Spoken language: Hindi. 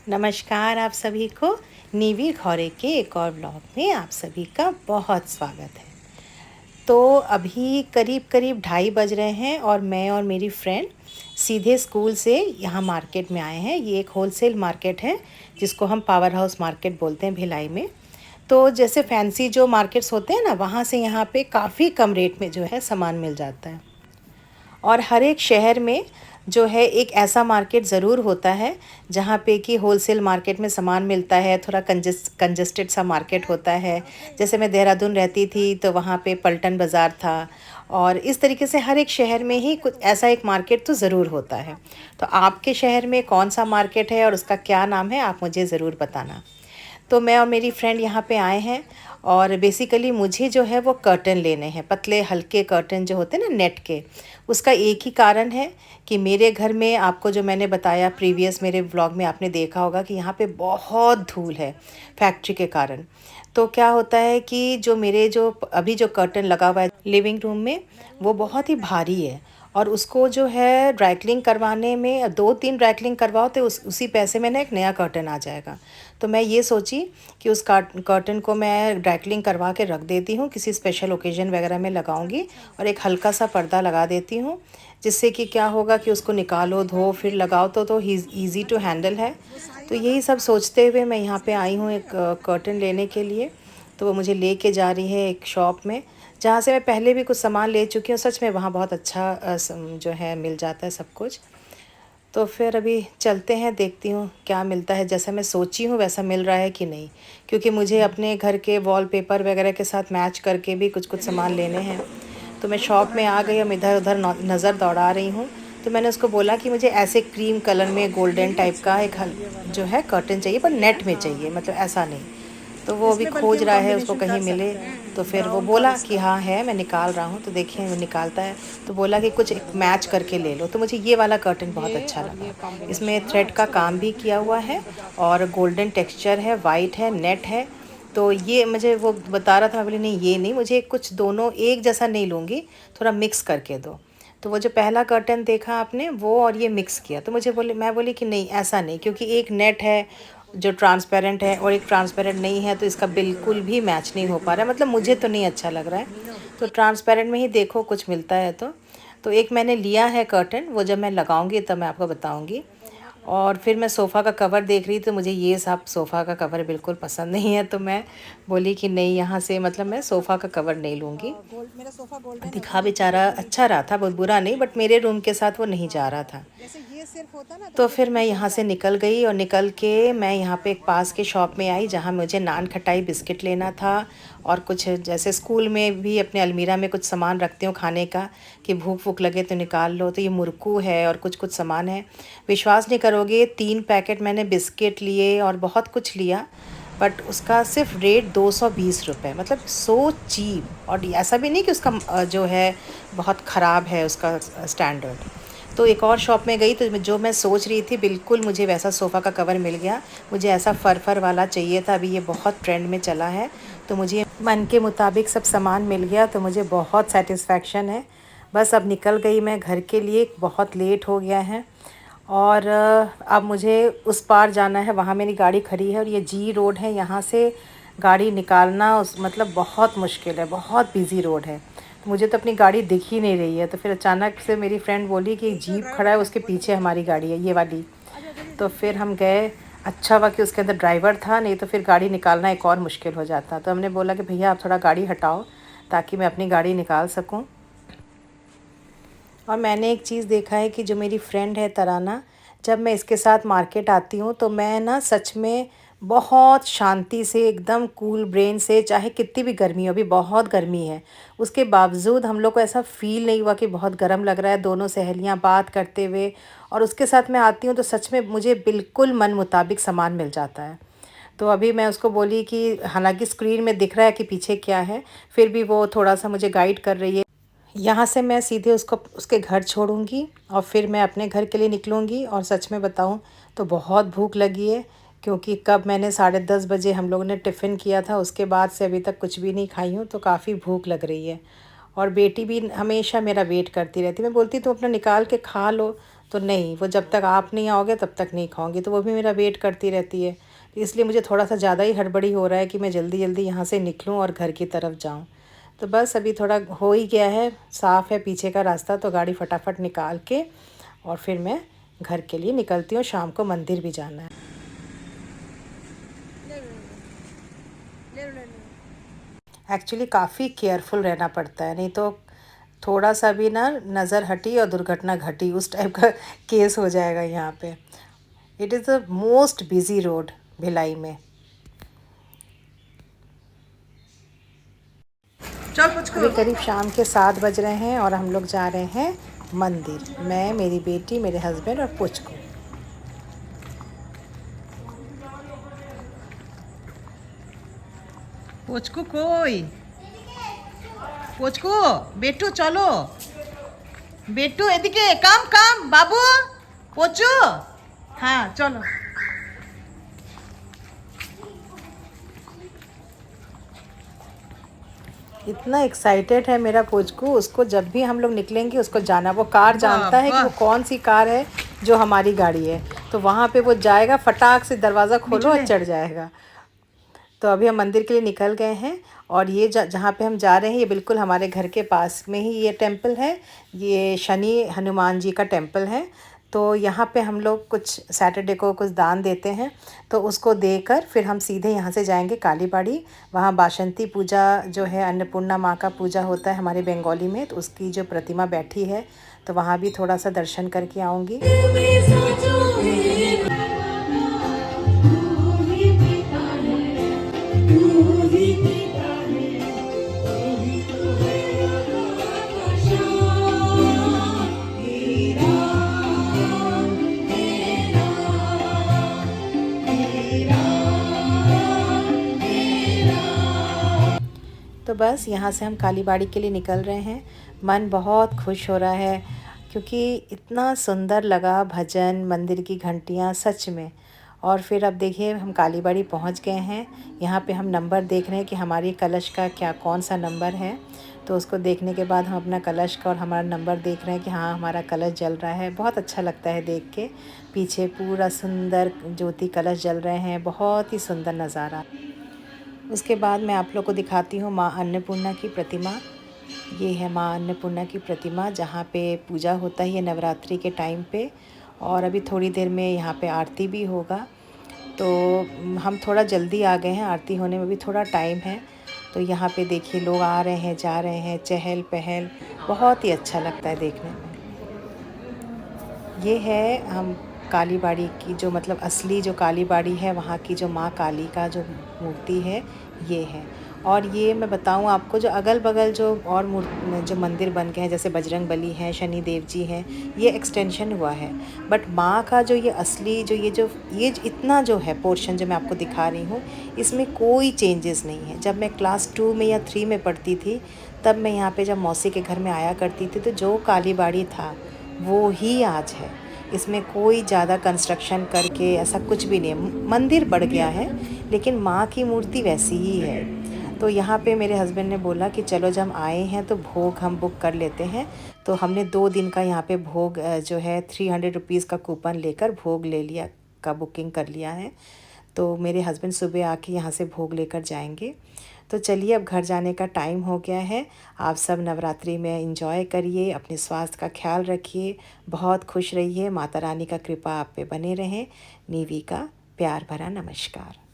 नमस्कार आप सभी को नीवी खौरे के एक और ब्लॉग में आप सभी का बहुत स्वागत है। तो अभी करीब करीब 2:30 बज रहे हैं और मैं और मेरी फ्रेंड सीधे स्कूल से यहाँ मार्केट में आए हैं। ये एक होलसेल मार्केट है जिसको हम पावर हाउस मार्केट बोलते हैं भिलाई में। तो जैसे फैंसी जो मार्केट्स होते हैं ना, वहाँ से यहाँ पे काफ़ी कम रेट में जो है सामान मिल जाता है। और हर एक शहर में जो है एक ऐसा मार्केट ज़रूर होता है जहाँ पे कि होलसेल मार्केट में सामान मिलता है। थोड़ा कंजस्टेड सा मार्केट होता है। जैसे मैं देहरादून रहती थी तो वहाँ पे पलटन बाज़ार था। और इस तरीके से हर एक शहर में ही कुछ ऐसा एक मार्केट तो ज़रूर होता है। तो आपके शहर में कौन सा मार्केट है और उसका क्या नाम है, आप मुझे ज़रूर बताना। तो मैं और मेरी फ्रेंड यहाँ पे आए हैं और बेसिकली मुझे जो है वो कर्टन लेने हैं, पतले हल्के कर्टन जो होते हैं ना नेट के। उसका एक ही कारण है कि मेरे घर में, आपको जो मैंने बताया प्रीवियस मेरे व्लॉग में आपने देखा होगा कि यहाँ पे बहुत धूल है फैक्ट्री के कारण। तो क्या होता है कि जो अभी जो कर्टन लगा हुआ है लिविंग रूम में, वो बहुत ही भारी है। और उसको जो है ड्राई क्लीन करवाने में 2-3 ड्राई क्लीन करवाओ तो उसी पैसे में ना एक नया कर्टन आ जाएगा। तो मैं ये सोची कि उस कर्टन को मैं ड्राई क्लीन करवा के रख देती हूँ, किसी स्पेशल ओकेजन वगैरह में लगाऊंगी। और एक हल्का सा पर्दा लगा देती हूँ, जिससे कि क्या होगा कि उसको निकालो, धो, फिर लगाओ तो ईज़ी टू हैंडल है। तो यही सब सोचते हुए मैं यहाँ पे आई हूँ एक कर्टन लेने के लिए। तो वो मुझे लेके जा रही है एक शॉप में, जहाँ से मैं पहले भी कुछ सामान ले चुकी हूँ। सच में वहाँ बहुत अच्छा जो है मिल जाता है सब कुछ। तो फिर अभी चलते हैं, देखती हूँ क्या मिलता है। जैसा मैं सोची हूँ वैसा मिल रहा है कि नहीं, क्योंकि मुझे अपने घर के वॉलपेपर वगैरह के साथ मैच करके भी कुछ कुछ सामान लेने हैं। तो मैं शॉप में आ गई, अब इधर उधर नज़र दौड़ा रही हूँ। तो मैंने उसको बोला कि मुझे ऐसे क्रीम कलर में गोल्डन टाइप का एक जो है कर्टन चाहिए, पर नेट में चाहिए, मतलब ऐसा नहीं। तो वो अभी खोज रहा है, उसको कहीं मिले। तो फिर वो बोला कि हाँ है, मैं निकाल रहा हूँ। तो देखिए वो निकालता है। तो बोला कि कुछ एक मैच करके ले लो। तो मुझे ये वाला कर्टन बहुत अच्छा लगा। इसमें थ्रेड का काम भी किया हुआ है और गोल्डन टेक्सचर है, वाइट है, नेट है। तो ये मुझे वो बता रहा था, मैं बोली नहीं ये नहीं, मुझे कुछ दोनों एक जैसा नहीं लूँगी, थोड़ा मिक्स करके दो। तो वो जो पहला कर्टन देखा आपने, वो और ये मिक्स किया। तो मैं बोली कि नहीं ऐसा नहीं, क्योंकि एक नेट है जो ट्रांसपेरेंट है और एक ट्रांसपेरेंट नहीं है, तो इसका बिल्कुल भी मैच नहीं हो पा रहा है। मतलब मुझे तो नहीं अच्छा लग रहा है। तो ट्रांसपेरेंट में ही देखो कुछ मिलता है तो एक मैंने लिया है कर्टन, वो जब मैं लगाऊंगी तब मैं आपको बताऊंगी। और फिर मैं सोफ़ा का कवर देख रही थी, तो मुझे ये सब सोफ़ा का कवर बिल्कुल पसंद नहीं है। तो मैं बोली कि नहीं, यहाँ से मतलब मैं सोफ़ा का कवर नहीं लूँगी। दिखा बेचारा अच्छा रहा था, बहुत बुरा नहीं, बट मेरे रूम के साथ वो नहीं जा रहा था। तो फिर मैं यहाँ से निकल गई और निकल के मैं यहाँ पे एक पास के शॉप में आई, जहाँ मुझे नान खटाई बिस्किट लेना था। और कुछ जैसे स्कूल में भी अपने अलमीरा में कुछ सामान रखती हूँ खाने का, कि भूख वूख लगे तो निकाल लो। तो ये मुरकू है और कुछ कुछ सामान है। विश्वास नहीं करोगे, 3 पैकेट मैंने बिस्किट लिए और बहुत कुछ लिया, बट उसका सिर्फ रेट 220 रुपये, मतलब सो चीप। और ऐसा भी नहीं कि उसका जो है बहुत ख़राब है उसका स्टैंडर्ड। तो एक और शॉप में गई तो जो मैं सोच रही थी बिल्कुल मुझे वैसा सोफ़ा का कवर मिल गया। मुझे ऐसा फर वाला चाहिए था, अभी ये बहुत ट्रेंड में चला है। तो मुझे मन के मुताबिक सब सामान मिल गया, तो मुझे बहुत सेटिस्फेक्शन है। बस अब निकल गई मैं घर के लिए, बहुत लेट हो गया है। और अब मुझे उस पार जाना है, वहाँ मेरी गाड़ी खड़ी है। और ये जी रोड है, यहाँ से गाड़ी निकालना उस मतलब बहुत मुश्किल है, बहुत बिज़ी रोड है। तो मुझे तो अपनी गाड़ी दिख ही नहीं रही है। तो फिर अचानक से मेरी फ्रेंड बोली कि जीप खड़ा है, उसके पीछे हमारी गाड़ी है, ये वाली। तो फिर हम गए। अच्छा हुआ कि उसके अंदर ड्राइवर था, नहीं तो फिर गाड़ी निकालना एक और मुश्किल हो जाता। तो हमने बोला कि भैया आप थोड़ा गाड़ी हटाओ ताकि मैं अपनी गाड़ी निकाल सकूं। और मैंने एक चीज़ देखा है कि जो मेरी फ्रेंड है तराना, जब मैं इसके साथ मार्केट आती हूँ तो मैं ना सच में बहुत शांति से, एकदम कूल ब्रेन से, चाहे कितनी भी गर्मी हो, अभी बहुत गर्मी है, उसके बावजूद हम लोग को ऐसा फ़ील नहीं हुआ कि बहुत गर्म लग रहा है, दोनों सहेलियाँ बात करते हुए। और उसके साथ मैं आती हूँ तो सच में मुझे बिल्कुल मन मुताबिक सामान मिल जाता है। तो अभी मैं उसको बोली कि हालांकि स्क्रीन में दिख रहा है कि पीछे क्या है, फिर भी वो थोड़ा सा मुझे गाइड कर रही है। यहाँ से मैं सीधे उसको उसके घर छोड़ूंगी और फिर मैं अपने घर के लिए निकलूँगी। और सच में बताऊँ तो बहुत भूख लगी है, क्योंकि कब मैंने 10:30 बजे हम लोगों ने टिफ़िन किया था, उसके बाद से अभी तक कुछ भी नहीं खाई हूँ। तो काफ़ी भूख लग रही है। और बेटी भी हमेशा मेरा वेट करती रहती है। मैं बोलती तुम अपना निकाल के खा लो, तो नहीं, वो जब तक आप नहीं आओगे तब तक नहीं खाऊंगी, तो वो भी मेरा वेट करती रहती है। तो इसलिए मुझे थोड़ा सा ज़्यादा ही हड़बड़ी हो रहा है कि मैं जल्दी जल्दी यहाँ से निकलूँ और घर की तरफ जाऊँ। तो बस अभी थोड़ा हो ही गया है, साफ़ है पीछे का रास्ता, तो गाड़ी फटाफट निकाल के और फिर मैं घर के लिए निकलती हूँ। शाम को मंदिर भी जाना है। एक्चुअली काफ़ी केयरफुल रहना पड़ता है, नहीं तो थोड़ा सा भी ना नज़र हटी और दुर्घटना घटी, उस टाइप का केस हो जाएगा यहाँ पे। It is the most busy road Bhilai में। अभी करीब शाम के 7 बज रहे हैं और हम लोग जा रहे हैं मंदिर, मैं, मेरी बेटी, मेरे हस्बैंड और पुचकू। পুচকু কই? পুচকু, বেটু চলো, বেটু এদিকে, কাম কাম বাবু, পচু, হ্যাঁ চলো। इतना एक्साइटेड है मेरा पुचकू, उसको जब भी हम लोग निकलेंगे उसको जाना, वो कार जानता है कि वो कौन सी कार है जो हमारी गाड़ी है, तो वहाँ पे वो जाएगा, फटाक से दरवाज़ा खोलो और चढ़ जाएगा। तो अभी हम मंदिर के लिए निकल गए हैं और ये जहाँ पे हम जा रहे हैं ये बिल्कुल हमारे घर के पास में ही ये टेम्पल है। ये शनि हनुमान जी का टेम्पल है। तो यहाँ पे हम लोग कुछ सैटरडे को कुछ दान देते हैं, तो उसको देकर फिर हम सीधे यहाँ से जाएंगे कालीबाड़ी। वहाँ बासंती पूजा जो है, अन्नपूर्णा माँ का पूजा होता है हमारे बंगाली में, तो उसकी जो प्रतिमा बैठी है, तो वहाँ भी थोड़ा सा दर्शन करके आऊँगी। तो बस यहाँ से हम कालीबाड़ी के लिए निकल रहे हैं। मन बहुत खुश हो रहा है क्योंकि इतना सुंदर लगा भजन, मंदिर की घंटियाँ, सच में। और फिर अब देखिए हम कालीबाड़ी पहुँच गए हैं। यहाँ पे हम नंबर देख रहे हैं कि हमारी कलश का क्या कौन सा नंबर है, तो उसको देखने के बाद हम अपना कलश का और हमारा नंबर देख रहे हैं कि हाँ हमारा कलश जल रहा है। बहुत अच्छा लगता है देख के, पीछे पूरा सुंदर ज्योति कलश जल रहे हैं, बहुत ही सुंदर नज़ारा। उसके बाद मैं आप लोग को दिखाती हूँ माँ अन्नपूर्णा की प्रतिमा। ये है माँ अन्नपूर्णा की प्रतिमा जहाँ पे पूजा होता है ये नवरात्रि के टाइम पे, और अभी थोड़ी देर में यहाँ पे आरती भी होगा। तो हम थोड़ा जल्दी आ गए हैं, आरती होने में भी थोड़ा टाइम है। तो यहाँ पे देखिए लोग आ रहे हैं, जा रहे हैं, चहल पहल, बहुत ही अच्छा लगता है देखने में। ये है हम कालीबाड़ी की जो मतलब असली जो कालीबाड़ी है, वहाँ की जो माँ काली का जो मूर्ति है ये है। और ये मैं बताऊँ आपको, जो अगल बगल जो और जो मंदिर बन गए हैं जैसे बजरंग बली हैं, शनि देव जी हैं, ये एक्सटेंशन हुआ है। बट माँ का जो ये असली जो ये इतना जो है पोर्शन जो मैं आपको दिखा रही हूँ, इसमें कोई चेंजेस नहीं है। जब मैं क्लास 2 में या 3 में पढ़ती थी तब मैं यहाँ पे जब मौसी के घर में आया करती थी, तो जो कालीबाड़ी था वो ही आज है। इसमें कोई ज़्यादा कंस्ट्रक्शन करके ऐसा कुछ भी नहीं है। मंदिर बढ़ गया है लेकिन माँ की मूर्ति वैसी ही है। तो यहाँ पे मेरे हस्बैंड ने बोला कि चलो जब हम आए हैं तो भोग हम बुक कर लेते हैं। तो हमने 2 दिन का यहाँ पे भोग जो है 300 रुपीज़ का कूपन लेकर भोग ले लिया, का बुकिंग कर लिया है। तो मेरे हस्बैंड सुबह आके यहाँ से भोग लेकर जाएंगे। तो चलिए अब घर जाने का टाइम हो गया है। आप सब नवरात्रि में एंजॉय करिए, अपने स्वास्थ्य का ख्याल रखिए, बहुत खुश रहिए, माता रानी का कृपा आप पे बने रहे। नीवी का प्यार भरा नमस्कार।